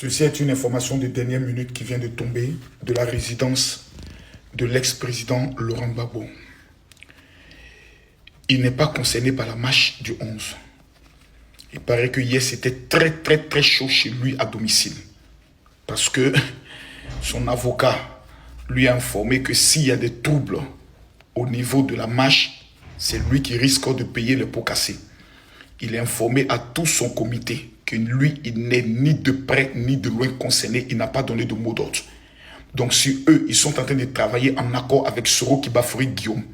Ceci est une information de dernière minute qui vient de tomber de la résidence de l'ex-président Laurent Gbagbo. Il n'est pas concerné par la marche du 11. Il paraît que hier c'était très chaud chez lui à domicile. Parce que son avocat lui a informé que s'il y a des troubles au niveau de la marche, c'est lui qui risque de payer les pots cassés. Il a informé à tout son comité que lui, il n'est ni de près ni de loin concerné. Il n'a pas donné de mot d'ordre. Donc si eux, ils sont en train de travailler en accord avec Soro Kibafori Guillaume,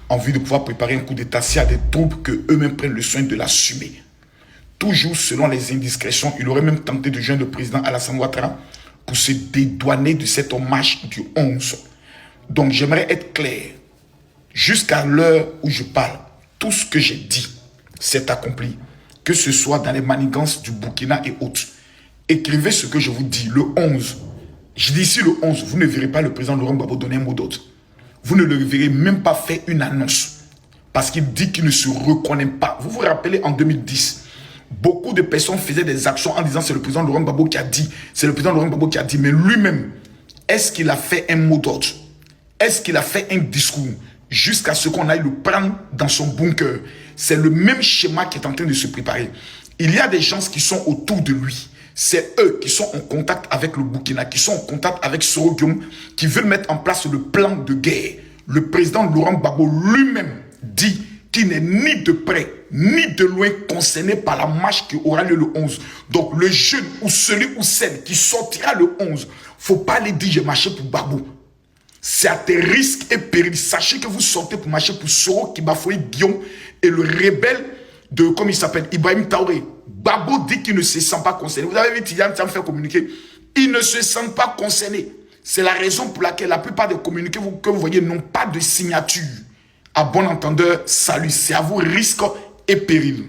en vue de pouvoir préparer un coup d'état, s'il y a des troubles, qu'eux-mêmes prennent le soin de l'assumer. Toujours selon les indiscrétions, il aurait même tenté de joindre le président Alassane Ouattara pour se dédouaner de cette marche du 11. Donc j'aimerais être clair. Jusqu'à l'heure où je parle, tout ce que j'ai dit s'est accompli. Que ce soit dans les manigances du Burkina et autres. Écrivez ce que je vous dis, le 11. Je dis ici le 11, vous ne verrez pas le président Laurent Gbagbo donner un mot d'ordre. Vous ne le verrez même pas faire une annonce. Parce qu'il dit qu'il ne se reconnaît pas. Vous vous rappelez en 2010, beaucoup de personnes faisaient des actions en disant c'est le président Laurent Gbagbo qui a dit. C'est le président Laurent Gbagbo qui a dit. Mais lui-même, est-ce qu'il a fait un mot d'ordre? Est-ce qu'il a fait un discours? Jusqu'à ce qu'on aille le prendre dans son bunker. C'est le même schéma qui est en train de se préparer. Il y a des gens qui sont autour de lui. C'est eux qui sont en contact avec le Burkina, qui sont en contact avec Soro Guillaume, qui veulent mettre en place le plan de guerre. Le président Laurent Gbagbo lui-même dit qu'il n'est ni de près, ni de loin concerné par la marche qui aura lieu le 11. Donc le jeune ou celui ou celle qui sortira le 11, faut pas les dire j'ai marché pour Gbagbo. C'est à tes risques et périls. Sachez que vous sortez pour marcher pour Soro Kibafori Guillaume et le rebelle de, comme il s'appelle, Ibrahim Traoré. Gbagbo dit qu'il ne se sent pas concerné. Vous avez vu Tidiane Thiam faire communiquer. Il ne se sent pas concerné. C'est la raison pour laquelle la plupart des communiqués que vous voyez n'ont pas de signature. À bon entendeur, salut. C'est à vos risques et périls.